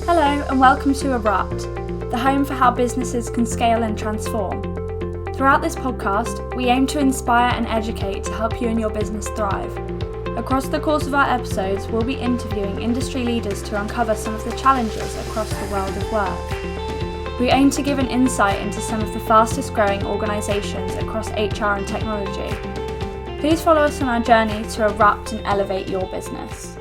Hello and welcome to Erupt, the home for how businesses can scale and transform. Throughout this podcast, we aim to inspire and educate to help you and your business thrive. Across the course of our episodes, we'll be interviewing industry leaders to uncover some of the challenges across the world of work. We aim to give an insight into some of the fastest growing organisations across HR and technology. Please follow us on our journey to erupt and elevate your business.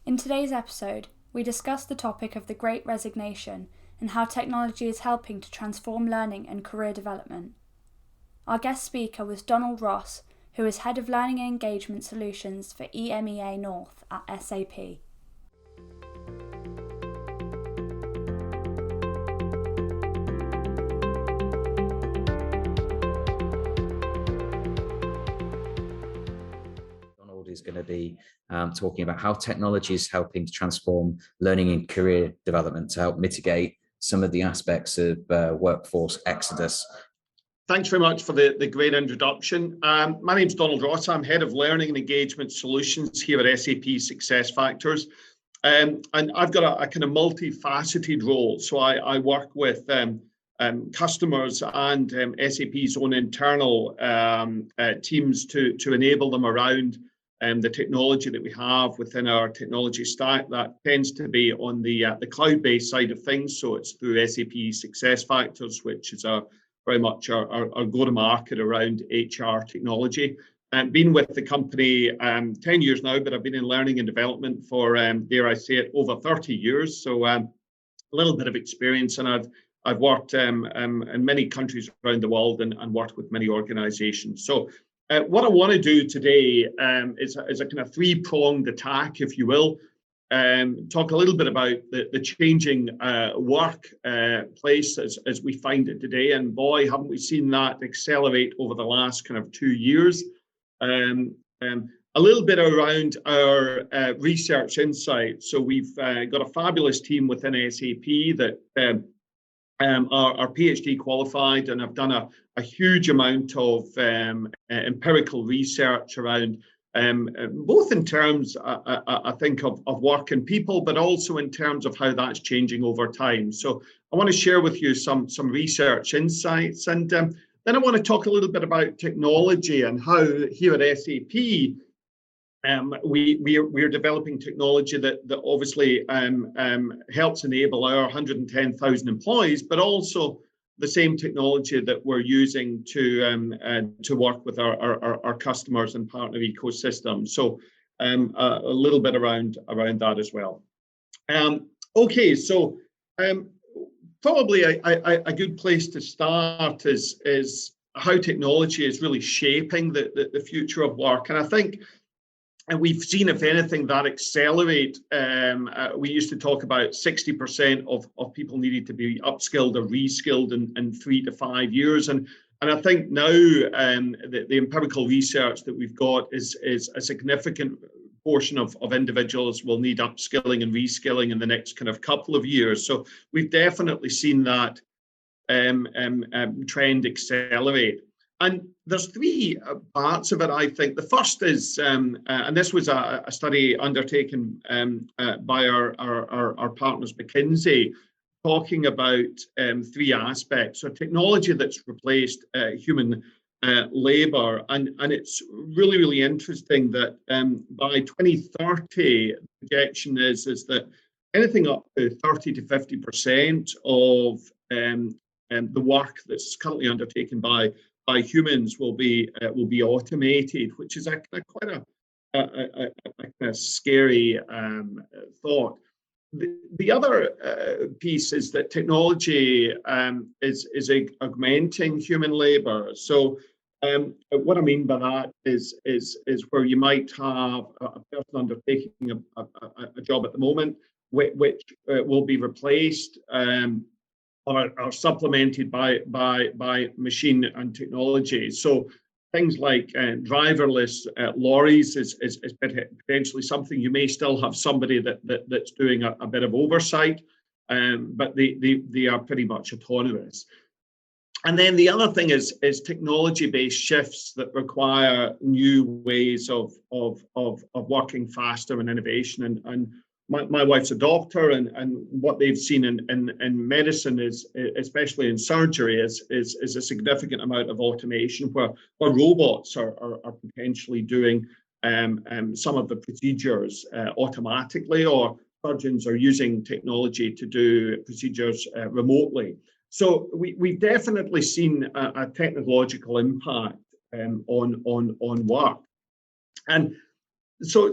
In today's episode, we discuss the topic of the Great Resignation and how technology is helping to transform learning and career development. Our guest speaker was Donald Ross, who is Head of Learning and Engagement Solutions for EMEA North at SAP. Is going to be talking about how technology is helping to transform learning and career development to help mitigate some of the aspects of workforce exodus. Thanks very much for the great introduction. My name's Donald Ross. I'm Head of Learning and Engagement Solutions here at SAP SuccessFactors. And I've got a kind of multifaceted role. So I work with customers and SAP's own internal teams to enable them around the technology that we have within our technology stack. That tends to be on the cloud-based side of things. So it's through SAP SuccessFactors, which is very much our go-to-market around HR technology. I've been with the company 10 years now, but I've been in learning and development for, dare I say it, over 30 years. So a little bit of experience, and I've worked in many countries around the world and worked with many organizations. So what I want to do today is a kind of three-pronged attack, if you will. Talk a little bit about the changing workplace as we find it today. And boy, haven't we seen that accelerate over the last kind of 2 years. A little bit around our research insight. So we've got a fabulous team within SAP that are PhD qualified and have done a huge amount of empirical research around both in terms, I think, of work and people, but also in terms of how that's changing over time. So I want to share with you some research insights, and then I want to talk a little bit about technology and how here at SAP we're developing technology that obviously helps enable our 110,000 employees, but also the same technology that we're using to work with our customers and partner ecosystem. So a little bit around that as well. Okay, so probably a good place to start is how technology is really shaping the future of work. And I think we've seen, if anything, that accelerate. We used to talk about 60% of people needed to be upskilled or reskilled in 3 to 5 years. And I think now the empirical research that we've got is a significant portion of individuals will need upskilling and reskilling in the next kind of couple of years. So we've definitely seen that trend accelerate. And there's three parts of it, I think. The first is, and this was a study undertaken by our partners, McKinsey, talking about three aspects. So technology that's replaced human labor. And it's really, really interesting that by 2030, the projection is that anything up to 30 to 50% of the work that's currently undertaken by humans will be automated, which is quite a scary thought. The other piece is that technology is augmenting human labor. So what I mean by that is where you might have a person undertaking a job at the moment, which will be replaced or supplemented by machine and technology. So things like driverless lorries is potentially something you may still have somebody that's doing a bit of oversight, but they are pretty much autonomous. And then the other thing is technology-based shifts that require new ways of working faster and innovation. And my wife's a doctor, and what they've seen in medicine is, especially in surgery, is a significant amount of automation where robots are potentially doing some of the procedures automatically, or surgeons are using technology to do procedures remotely. So we've definitely seen a technological impact on work. And so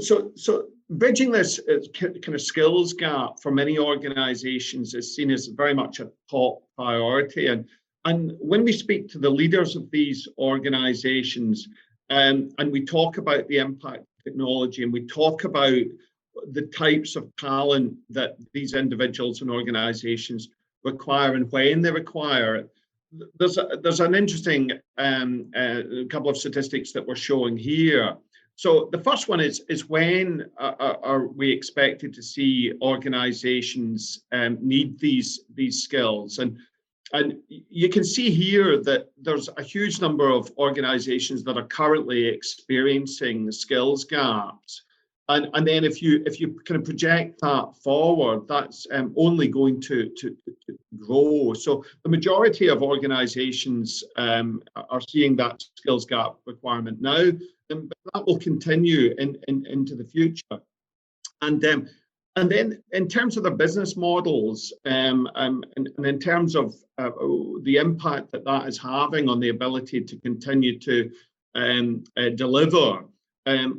bridging this kind of skills gap for many organizations is seen as very much a top priority. And when we speak to the leaders of these organizations, and we talk about the impact of technology, and we talk about the types of talent that these individuals and organizations require and when they require it, there's an interesting couple of statistics that we're showing here. So the first one is when are we expected to see organizations need these skills? And you can see here that there's a huge number of organizations that are currently experiencing skills gaps. And then if you kind of project that forward, that's only going to grow. So the majority of organizations are seeing that skills gap requirement now, and that will continue into the future. And then in terms of the business models, and in terms of the impact that is having on the ability to continue to deliver,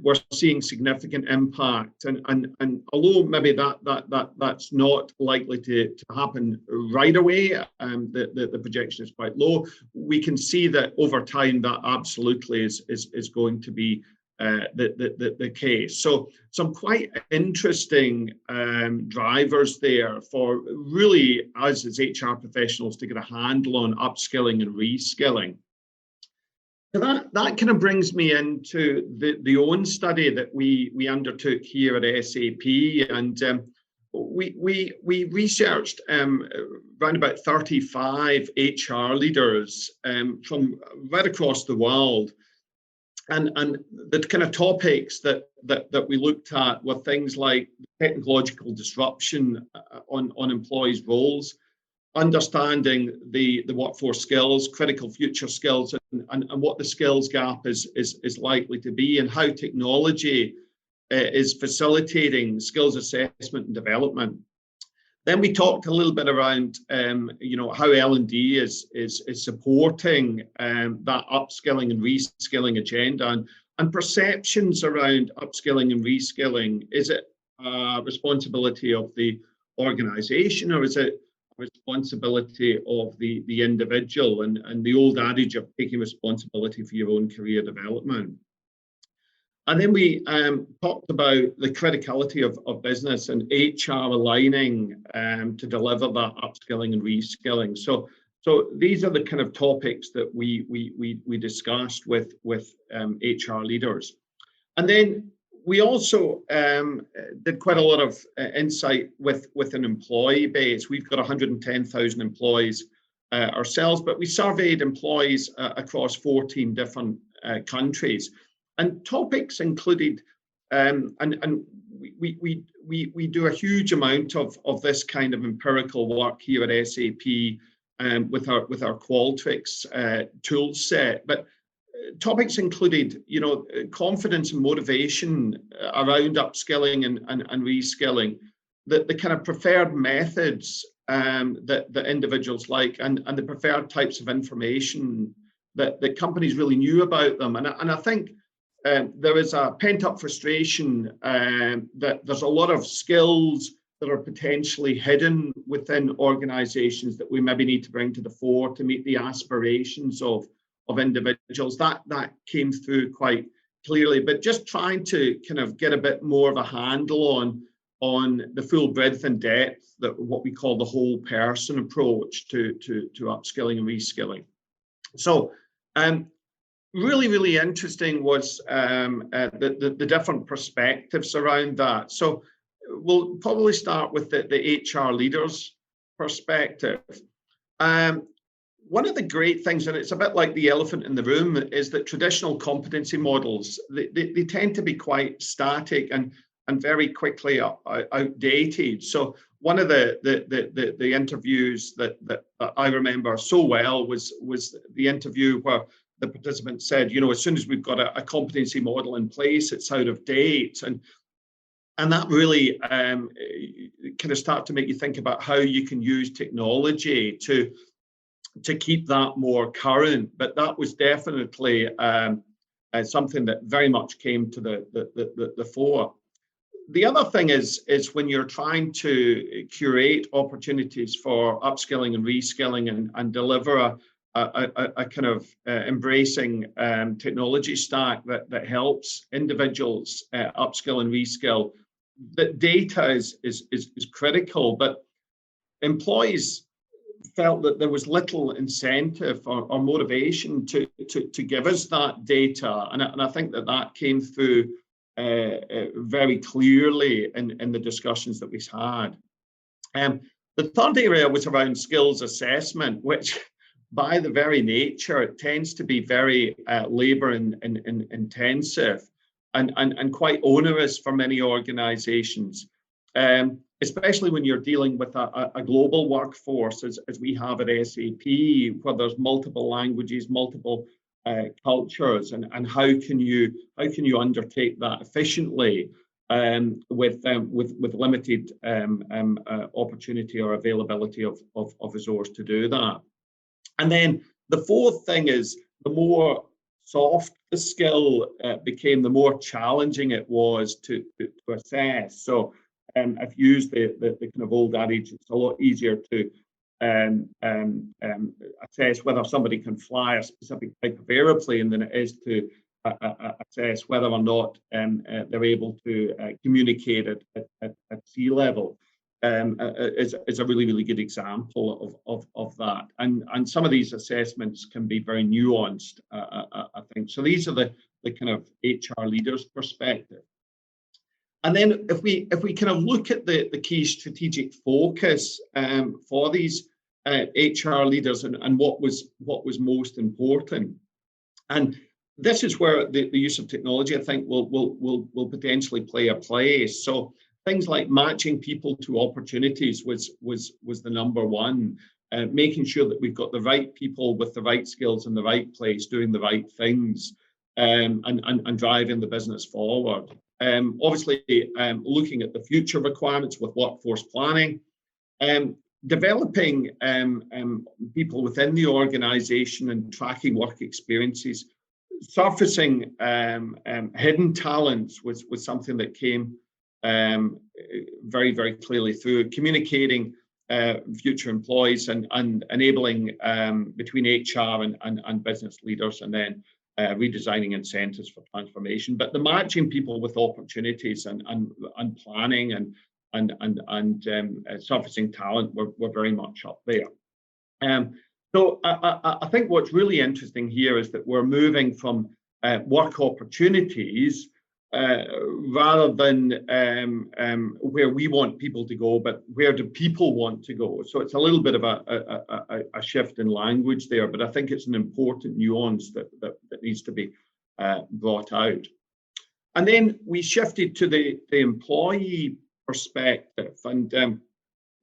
we're seeing significant impact. And although maybe that's not likely to happen right away, the projection is quite low, we can see that over time that absolutely is going to be the case. So some quite interesting drivers there for really us as HR professionals to get a handle on upskilling and reskilling. So that kind of brings me into the own study that we undertook here at SAP, and we researched around about 35 HR leaders from right across the world, and the kind of topics that we looked at were things like technological disruption on employees' roles, understanding the workforce skills, critical future skills, and what the skills gap is likely to be, and how technology is facilitating skills assessment and development. Then we talked a little bit around how L&D is supporting that upskilling and reskilling agenda, and perceptions around upskilling and reskilling. Is it a responsibility of the organization, or is it responsibility of the individual, and the old adage of taking responsibility for your own career development? And then we talked about the criticality of business and HR aligning to deliver that upskilling and reskilling. So these are the kind of topics that we discussed with HR leaders. And then we also did quite a lot of insight with an employee base. We've got 110,000 employees ourselves, but we surveyed employees across 14 different countries. And topics included, and we do a huge amount of this kind of empirical work here at SAP with our Qualtrics tool set. But topics included, confidence and motivation around upskilling and reskilling, the kind of preferred methods that individuals like, and the preferred types of information that companies really knew about them. And I think there is a pent-up frustration that there's a lot of skills that are potentially hidden within organizations that we maybe need to bring to the fore to meet the aspirations of individuals. That came through quite clearly, but just trying to kind of get a bit more of a handle on the full breadth and depth, that what we call the whole person approach to upskilling and reskilling. So really interesting was the different perspectives around that. So we'll probably start with the HR leaders perspective. One of the great things, and it's a bit like the elephant in the room, is that traditional competency models, they tend to be quite static, and and very quickly outdated. So one of the interviews that I remember so well was the interview where the participant said, as soon as we've got a competency model in place, it's out of date. And that really kind of start to make you think about how you can use technology to keep that more current. But that was definitely something that very much came to the fore. The other thing is when you're trying to curate opportunities for upskilling and reskilling and deliver a kind of embracing technology stack that helps individuals upskill and reskill, that data is critical, but employees felt that there was little incentive or motivation to give us that data, and I think that came through very clearly in the discussions that we had. The third area was around skills assessment, which by the very nature, it tends to be very labor intensive and quite onerous for many organizations, especially when you're dealing with a global workforce as we have at SAP, where there's multiple languages, multiple cultures, and how can you undertake that efficiently with limited opportunity or availability of resource to do that. And then the fourth thing is, the more soft the skill became, the more challenging it was to assess. So I've used the kind of old adage, it's a lot easier to assess whether somebody can fly a specific type of aeroplane than it is to assess whether or not they're able to communicate at sea level. Is a really good example of that, and some of these assessments can be very nuanced, I think. So these are the kind of HR leaders' perspective. And then if we kind of look at the key strategic focus for these HR leaders and what was most important, and this is where the use of technology, I think, will potentially play a place. So things like matching people to opportunities was the number one. Making sure that we've got the right people with the right skills in the right place, doing the right things, and driving the business forward. Obviously, looking at the future requirements with workforce planning, developing people within the organization and tracking work experiences, surfacing hidden talents was something that came very clearly through, communicating future employees and enabling between HR and business leaders, and then redesigning incentives for transformation. But the matching people with opportunities and planning and surfacing talent were very much up there. So I think what's really interesting here is that we're moving from work opportunities rather than where we want people to go, but where do people want to go? So it's a little bit of a shift in language there, but I think it's an important nuance that needs to be brought out. And then we shifted to the employee perspective, and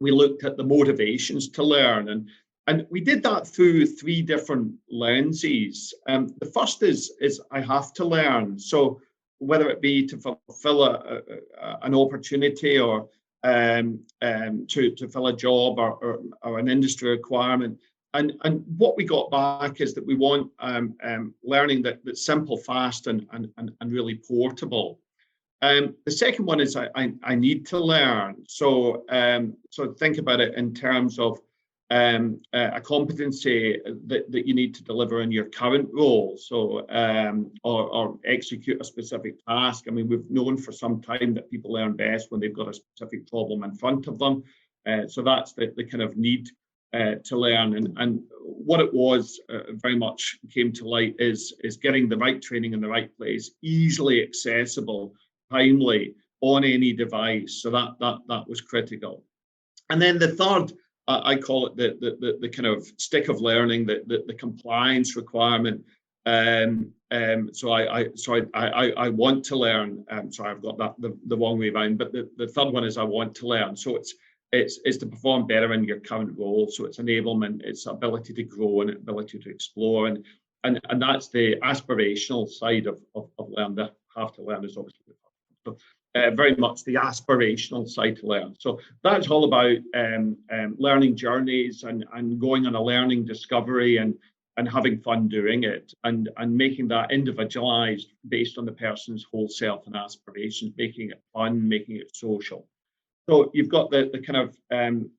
we looked at the motivations to learn, and we did that through three different lenses. The first is I have to learn. So whether it be to fulfill an opportunity or to fill a job or an industry requirement. And what we got back is that we want learning that's simple, fast, and really portable. The second one is I need to learn. So think about it in terms of a competency that you need to deliver in your current role, so or execute a specific task. I mean, we've known for some time that people learn best when they've got a specific problem in front of them. So that's the kind of need to learn, and what it was very much came to light is getting the right training in the right place, easily accessible, timely, on any device. So that was critical. And then the third, I call it the kind of stick of learning, the compliance requirement, So I want to learn. Sorry, I've got that the wrong way around. But the third one is I want to learn. So it's to perform better in your current role. So it's enablement, it's ability to grow and ability to explore, and that's the aspirational side of learn. The have to learn is obviously very much the aspirational side to learn. So that's all about learning journeys and going on a learning discovery and having fun doing it, and making that individualized based on the person's whole self and aspirations, making it fun, making it social. So you've got the kind of,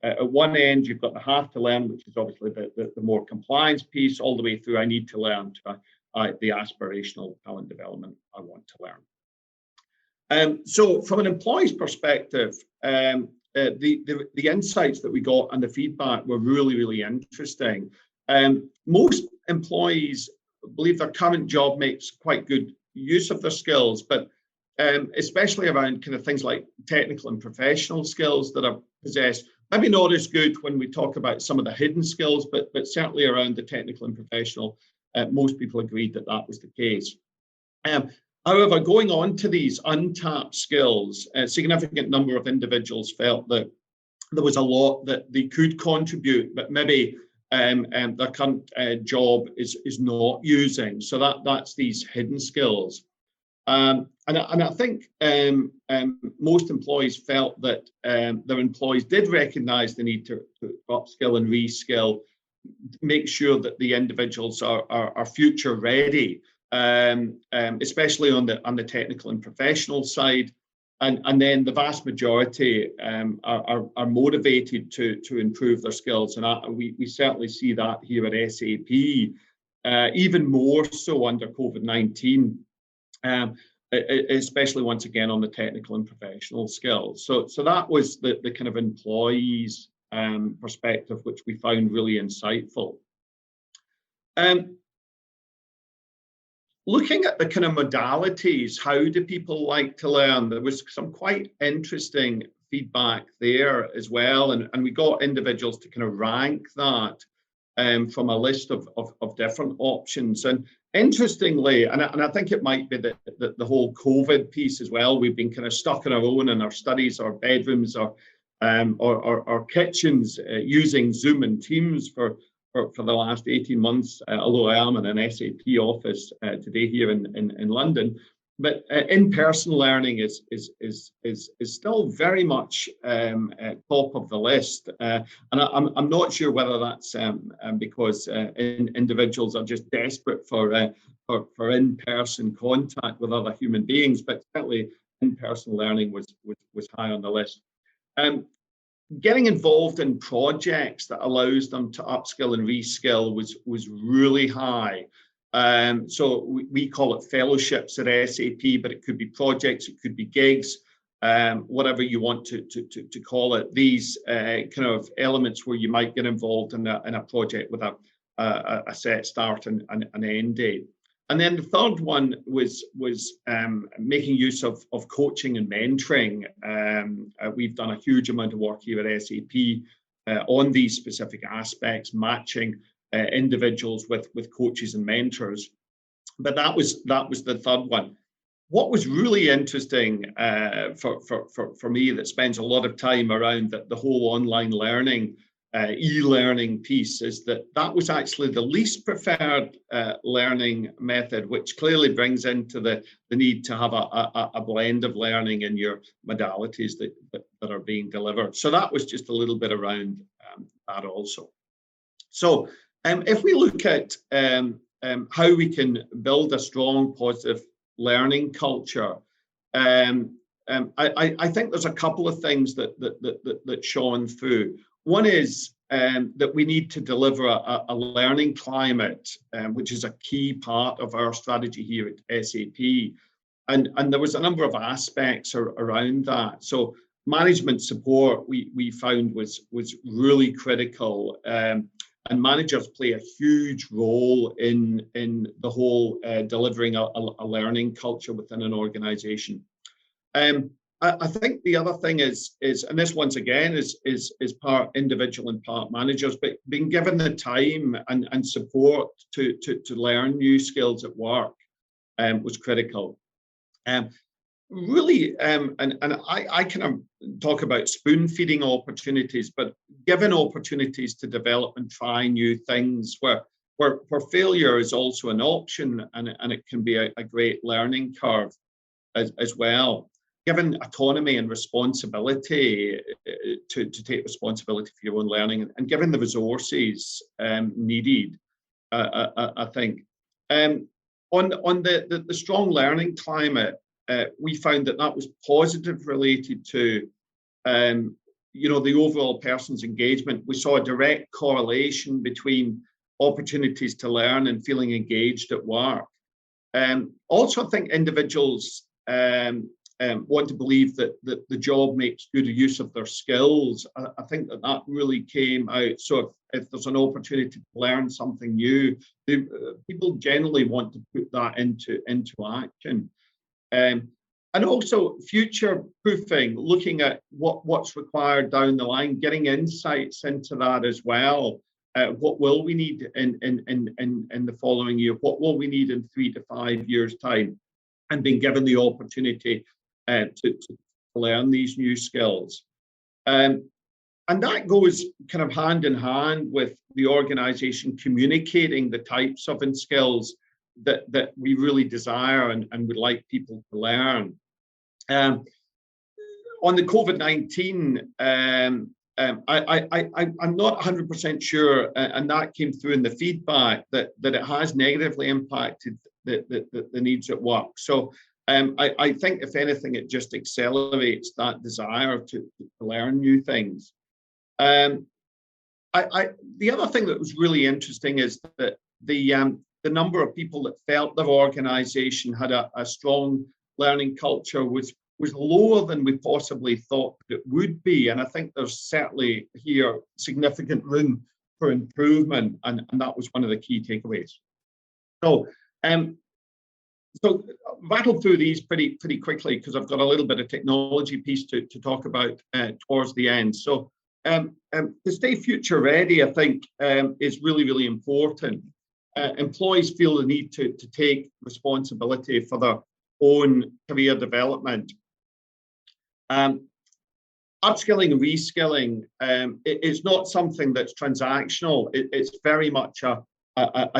at one end, you've got the have to learn, which is obviously the more compliance piece, all the way through I need to learn to the aspirational talent development, I want to learn. So from an employee's perspective, the insights that we got and the feedback were really, really interesting. Most employees believe their current job makes quite good use of their skills, but especially around kind of things like technical and professional skills that are possessed. Maybe not as good when we talk about some of the hidden skills, but certainly around the technical and professional, most people agreed that that was the case. However, going on to these untapped skills, a significant number of individuals felt that there was a lot that they could contribute, but maybe their current job is not using. So that's these hidden skills. And I think most employees felt that their employees did recognize the need to upskill and reskill, make sure that the individuals are future ready, especially on the technical and professional side. And then the vast majority are motivated to improve their skills. And we certainly see that here at SAP, even more so under COVID-19. Especially once again on the technical and professional skills. So that was the kind of employees' perspective, which we found really insightful. Looking at the kind of modalities, how do people like to learn? There was some quite interesting feedback there as well, and we got individuals to kind of rank that from a list of different options. And interestingly, and I think it might be the whole COVID piece as well, we've been kind of stuck on our own in our studies, our bedrooms, or kitchens using Zoom and Teams for the last 18 months, although I am in an SAP office today here in London. But in-person learning is still very much top of the list, and I'm not sure whether that's because individuals are just desperate for in-person contact with other human beings, but certainly in-person learning was high on the list. Getting involved in projects that allows them to upskill and reskill was really high. So we call it fellowships at SAP, but it could be projects, it could be gigs, whatever you want to call it. These kind of elements where you might get involved in a project with a set start and an end date. And then the third one was making use of coaching and mentoring. We've done a huge amount of work here at SAP on these specific aspects, matching individuals with coaches and mentors. But that was the third one. What was really interesting for me, that spends a lot of time around the whole online learning, e-learning piece, is that was actually the least preferred learning method, which clearly brings into the need to have a blend of learning in your modalities that are being delivered. So that was just a little bit around that also. So if we look at how we can build a strong, positive learning culture, I think there's a couple of things that shone through. One is that we need to deliver a learning climate, which is a key part of our strategy here at SAP. And there was a number of aspects around that. So management support we found was really critical. And managers play a huge role in the whole delivering a learning culture within an organization. I think the other thing is, and this once again is part individual and part managers, but being given the time and support to learn new skills at work was critical. Really, and I kind of talk about spoon feeding opportunities, but given opportunities to develop and try new things where failure is also an option, and it can be a great learning curve as well. Given autonomy and responsibility to take responsibility for your own learning, and given the resources needed, I think. On the strong learning climate, we found that was positive related to the overall person's engagement. We saw a direct correlation between opportunities to learn and feeling engaged at work. Also, I think individuals want to believe that the job makes good use of their skills. I think that really came out. So if there's an opportunity to learn something new, people generally want to put that into action. And also future proofing, looking at what's required down the line, getting insights into that as well. What will we need in the following year? What will we need in 3 to 5 years' time? And being given the opportunity to learn these new skills. And that goes kind of hand in hand with the organization communicating the types of skills that we really desire and would like people to learn. On the COVID-19, I'm not 100% sure, and that came through in the feedback, that it has negatively impacted the needs at work. So I think, if anything, it just accelerates that desire to learn new things. The other thing that was really interesting is that the number of people that felt their organization had a strong learning culture was lower than we possibly thought it would be. And I think there's certainly here significant room for improvement, and that was one of the key takeaways. So rattle through these pretty quickly, because I've got a little bit of technology piece to talk about towards the end. So to stay future ready, I think is really important. Employees feel the need to take responsibility for their own career development. Upskilling and reskilling is not something that's transactional. It's very much a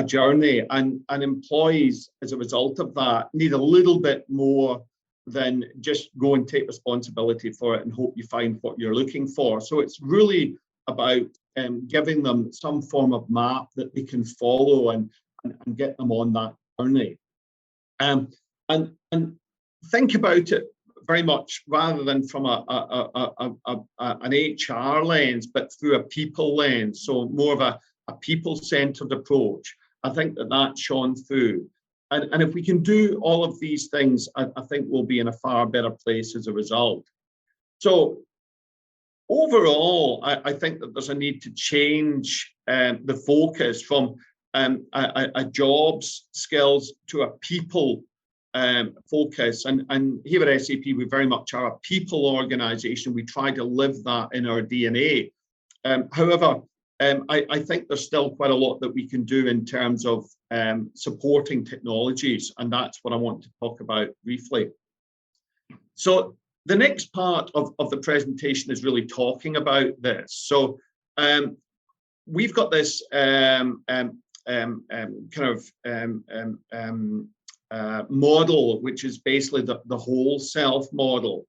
journey, and employees, as a result of that, need a little bit more than just go and take responsibility for it and hope you find what you're looking for. So it's really about giving them some form of map that they can follow and get them on that journey. And think about it very much rather than from an HR lens, but through a people lens. So more of a people-centered approach. I think that shone through. And if we can do all of these things, I think we'll be in a far better place as a result. So overall, I think that there's a need to change the focus from a jobs skills to a people focus. And here at SAP, we very much are a people organization. We try to live that in our DNA. However, I think there's still quite a lot that we can do in terms of supporting technologies, and that's what I want to talk about briefly. So the next part of the presentation is really talking about this. So we've got this model, which is basically the whole self model,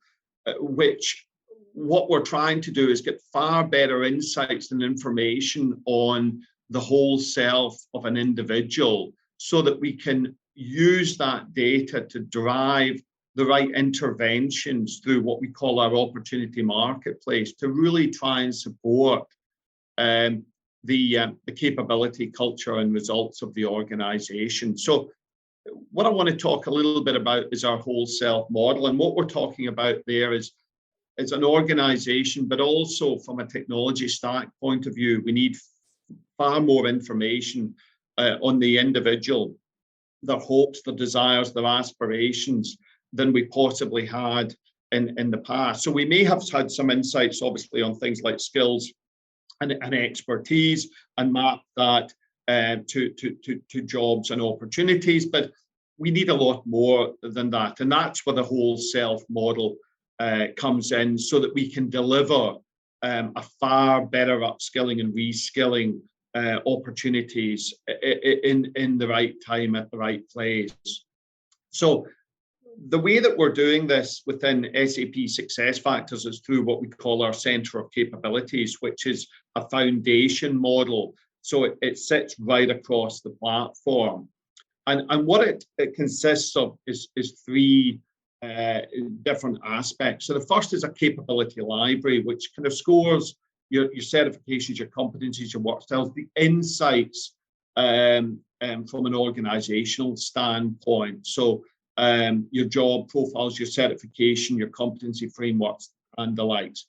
which what we're trying to do is get far better insights and information on the whole self of an individual, so that we can use that data to drive the right interventions through what we call our opportunity marketplace, to really try and support the capability, culture, and results of the organization. So what I want to talk a little bit about is our whole self model. And what we're talking about there is an organization, but also from a technology stack point of view, we need far more information on the individual, their hopes, their desires, their aspirations, than we possibly had in the past. So we may have had some insights, obviously, on things like skills and expertise, and map that to jobs and opportunities. But we need a lot more than that. And that's where the whole self model comes in, so that we can deliver a far better upskilling and reskilling opportunities in the right time at the right place. So the way that we're doing this within SAP SuccessFactors is through what we call our Centre of Capabilities, which is a foundation model. So it sits right across the platform. And what it consists of is three different aspects. So the first is a capability library, which kind of scores your certifications, your competencies, your work styles, the insights from an organizational standpoint. So your job profiles, your certification, your competency frameworks, and the likes.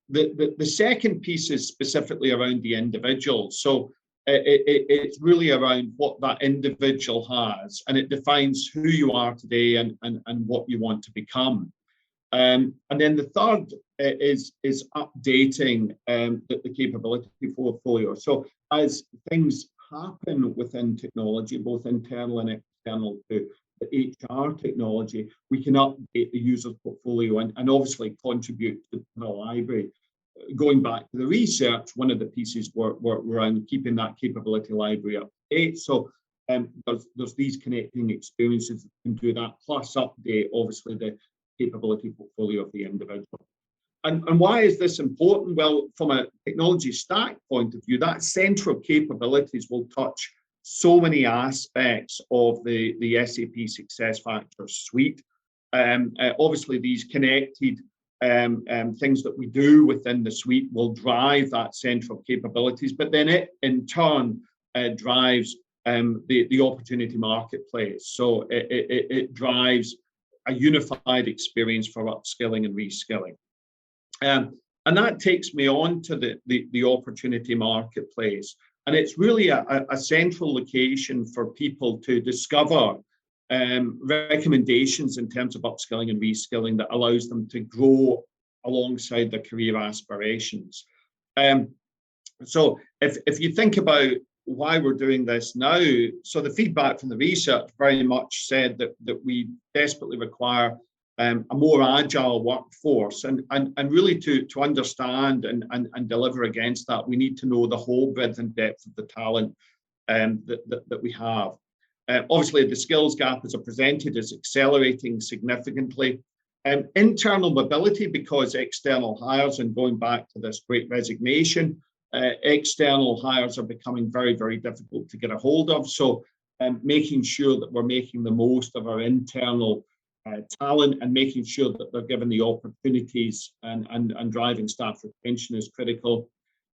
The second piece is specifically around the individual. So it's really around what that individual has, and it defines who you are today and what you want to become. And then the third is updating the capability portfolio. So as things happen within technology, both internal and external to the HR technology, we can update the user's portfolio and obviously contribute to the library. Going back to the research, one of the pieces were around keeping that capability library up to date. So there's these connecting experiences that can do that, plus update, obviously, the capability portfolio of the individual. And why is this important? Well, from a technology stack point of view, that centre of capabilities will touch so many aspects of the SAP SuccessFactors suite. Obviously, these connected things that we do within the suite will drive that centre of capabilities, but then it in turn drives the opportunity marketplace. So it drives a unified experience for upskilling and reskilling. And that takes me on to the opportunity marketplace. And it's really a central location for people to discover recommendations in terms of upskilling and reskilling that allows them to grow alongside their career aspirations. So if you think about why we're doing this now, so the feedback from the research very much said that we desperately require a more agile workforce, and really to understand and deliver against that, we need to know the whole breadth and depth of the talent that we have. Obviously, the skills gap, as I presented, is accelerating significantly. Internal mobility, because external hires, and going back to this Great Resignation, external hires are becoming very, very difficult to get a hold of. So making sure that we're making the most of our internal talent and making sure that they're given the opportunities and driving staff retention is critical.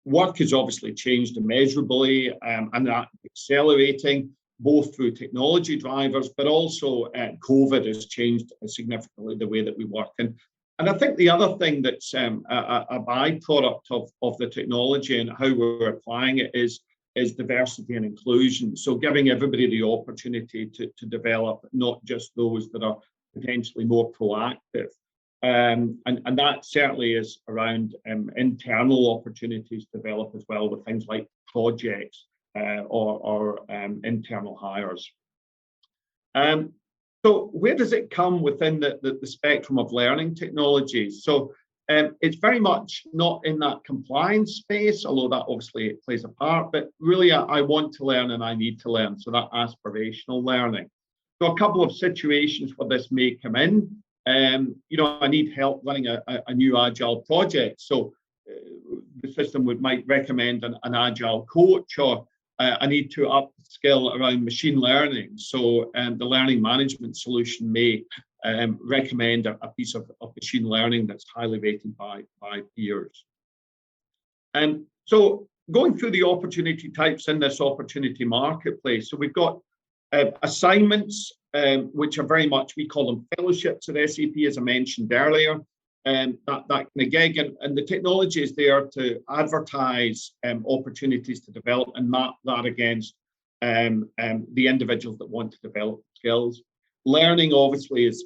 Work has obviously changed immeasurably, and that's accelerating, both through technology drivers, but also COVID has changed significantly the way that we work. And I think the other thing that's a byproduct of the technology and how we're applying it is diversity and inclusion. So giving everybody the opportunity to develop, not just those that are potentially more proactive. And that certainly is around internal opportunities to develop as well, with things like projects or internal hires. So where does it come within the spectrum of learning technologies? So it's very much not in that compliance space, although that obviously plays a part, but really I want to learn and I need to learn, so that aspirational learning. So a couple of situations where this may come in. I need help running a new agile project. So the system might recommend an agile coach, or I need to upskill around machine learning. So the learning management solution may recommend a piece of machine learning that's highly rated by peers. And so going through the opportunity types in this opportunity marketplace, so we've got assignments, which are very much, we call them fellowships at SAP, as I mentioned earlier. That kind of gig, and the technology is there to advertise opportunities to develop and map that against the individuals that want to develop skills. Learning obviously is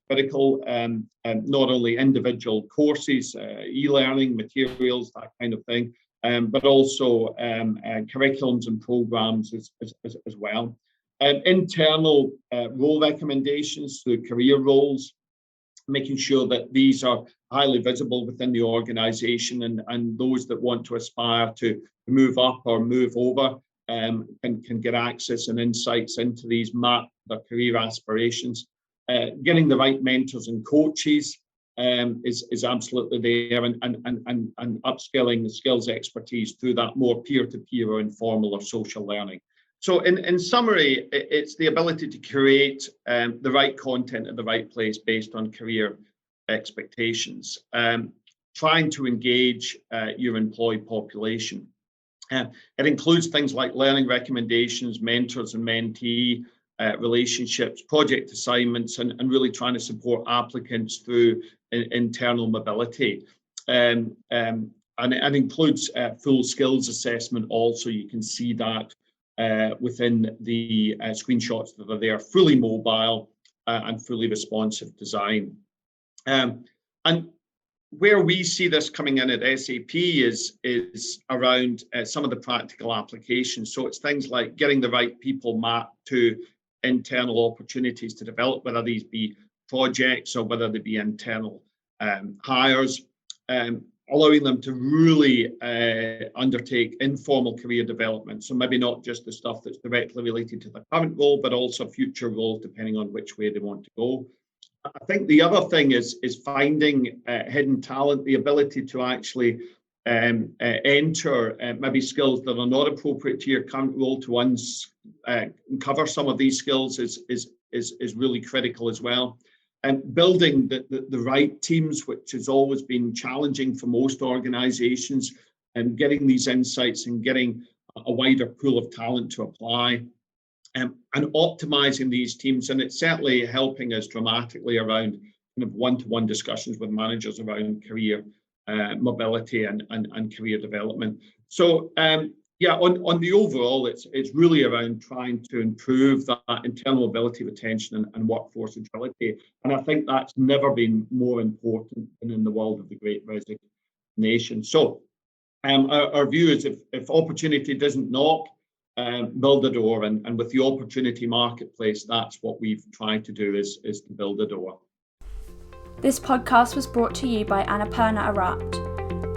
critical, not only individual courses, e-learning materials, that kind of thing, but also curriculums and programs as well. Internal role recommendations through career roles, making sure that these are highly visible within the organization, and those that want to aspire to move up or move over can get access and insights into these, map their career aspirations. Getting the right mentors and coaches is absolutely there, and upskilling the skills expertise through that more peer-to-peer or informal or social learning. So in summary, it's the ability to create the right content at the right place based on career expectations, trying to engage your employee population. It includes things like learning recommendations, mentors and mentee relationships, project assignments, and really trying to support applicants through internal mobility. And it includes full skills assessment also. You can see that within the screenshots that are there, fully mobile and fully responsive design. And where we see this coming in at SAP is around some of the practical applications. So it's things like getting the right people mapped to internal opportunities to develop, whether these be projects or whether they be internal hires, allowing them to really undertake informal career development. So maybe not just the stuff that's directly related to the current role, but also future roles, depending on which way they want to go. I think the other thing is finding hidden talent, the ability to actually enter maybe skills that are not appropriate to your current role, to uncover some of these skills is really critical as well. And building the right teams, which has always been challenging for most organizations, and getting these insights and getting a wider pool of talent to apply. And optimizing these teams, and it's certainly helping us dramatically around kind of one-to-one discussions with managers around career mobility and career development. So yeah, on the overall, it's really around trying to improve that internal mobility, retention, and workforce agility. And I think that's never been more important than in the world of the Great Resignation. So our view is if opportunity doesn't knock, build a door, and with the opportunity marketplace, that's what we've tried to do is to build a door. This podcast was brought to you by Annapurna Erupt.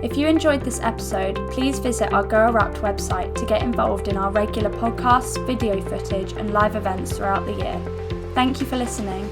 If you enjoyed this episode, please visit our Go Erupt website to get involved in our regular podcasts, video footage, and live events throughout the year. Thank you for listening.